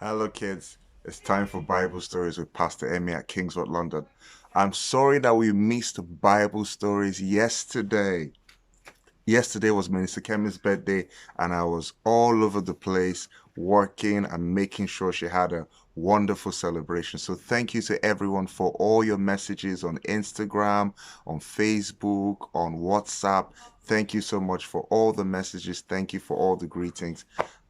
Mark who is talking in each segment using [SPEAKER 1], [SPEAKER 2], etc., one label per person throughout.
[SPEAKER 1] Hello, kids. It's time for Bible Stories with Pastor Emmy at Kingswood, London. I'm sorry that we missed Bible Stories yesterday. Yesterday was Minister Kemi's birthday, and I was all over the place working and making sure she had a wonderful celebration. So, thank you to everyone for all your messages on Instagram, on Facebook, on WhatsApp. Thank you so much for all the messages. Thank you for all the greetings.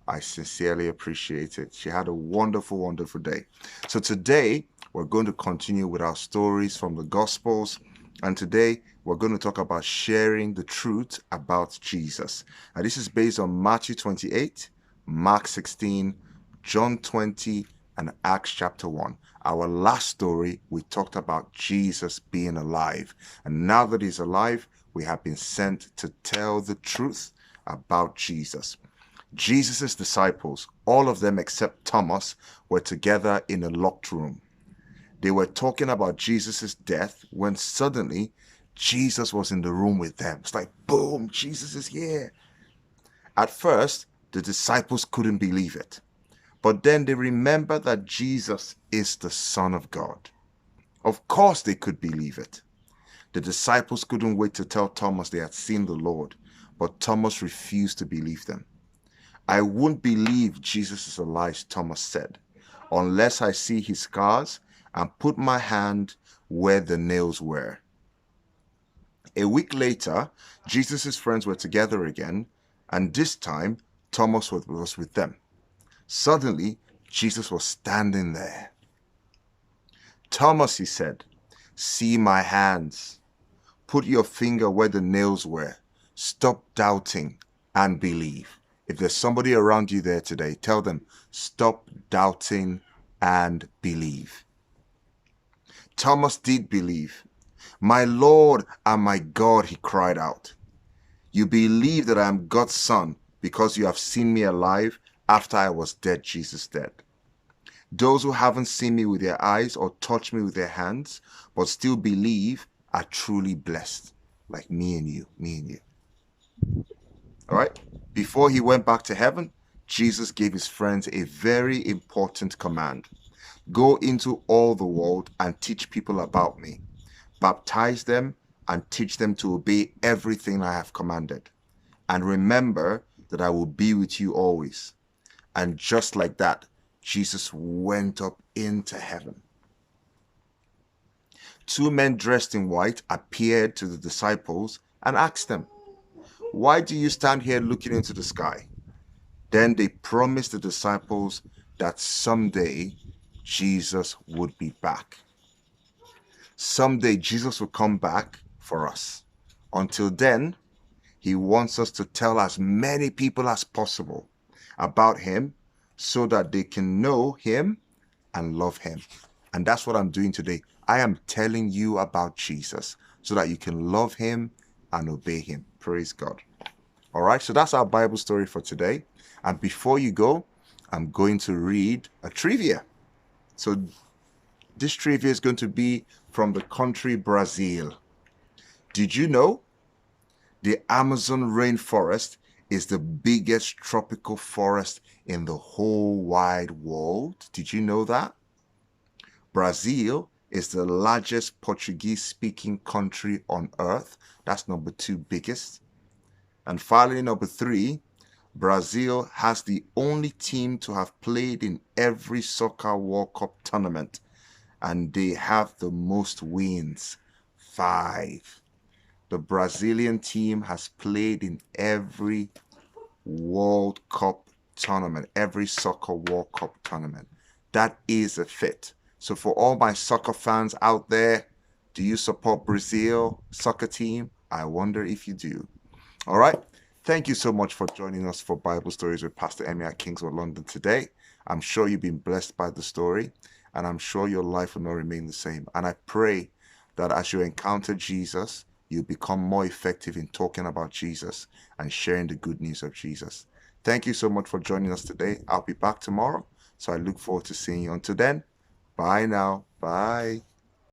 [SPEAKER 1] I sincerely appreciate it. She had a wonderful, wonderful day. So today we're going to continue with our stories from the Gospels. And today we're going to talk about sharing the truth about Jesus. And this is based on Matthew 28, Mark 16, John 20, and Acts chapter 1. Our last story, we talked about Jesus being alive. And now that he's alive, we have been sent to tell the truth about Jesus. Jesus' disciples, all of them except Thomas, were together in a locked room. They were talking about Jesus' death when suddenly Jesus was in the room with them. It's like, boom, Jesus is here. At first, the disciples couldn't believe it. But then they remembered that Jesus is the Son of God. Of course they could believe it. The disciples couldn't wait to tell Thomas they had seen the Lord, but Thomas refused to believe them. I won't believe Jesus is alive, Thomas said, unless I see his scars and put my hand where the nails were. A week later, Jesus' friends were together again, and this time Thomas was with them. Suddenly, Jesus was standing there. Thomas, he said, see my hands. Put your finger where the nails were. Stop doubting and believe. If there's somebody around you there today, tell them, stop doubting and believe. Thomas did believe. My Lord and my God, he cried out. You believe that I am God's son because you have seen me alive after I was dead, Jesus said. Those who haven't seen me with their eyes or touched me with their hands, but still believe are truly blessed, like me and you, me and you. All right. Before he went back to heaven, Jesus gave his friends a very important command. Go into all the world and teach people about me. Baptize them and teach them to obey everything I have commanded. And remember that I will be with you always. And just like that, Jesus went up into heaven. Two men dressed in white appeared to the disciples and asked them, why do you stand here looking into the sky? Then they promised the disciples that someday Jesus would be back. Someday Jesus will come back for us. Until then, he wants us to tell as many people as possible about him so that they can know him and love him. And that's what I'm doing today. I am telling you about Jesus so that you can love him and obey him. Praise God. All right, so that's our Bible story for today. And before you go, I'm going to read a trivia. So this trivia is going to be from the country Brazil. Did you know the Amazon rainforest is the biggest tropical forest in the whole wide world? Did you know that? Brazil is the largest Portuguese-speaking country on earth. That's number 2 biggest. And finally, number 3, Brazil has the only team to have played in every soccer World Cup tournament. And they have the most wins, 5. The Brazilian team has played in every World Cup tournament, every soccer World Cup tournament. That is a fit. So for all my soccer fans out there, do you support Brazil soccer team? I wonder if you do. All right. Thank you so much for joining us for Bible Stories with Pastor Emmy at Kingswood, London today. I'm sure you've been blessed by the story, and I'm sure your life will not remain the same. And I pray that as you encounter Jesus, you become more effective in talking about Jesus and sharing the good news of Jesus. Thank you so much for joining us today. I'll be back tomorrow, so I look forward to seeing you. Until then, bye now. Bye.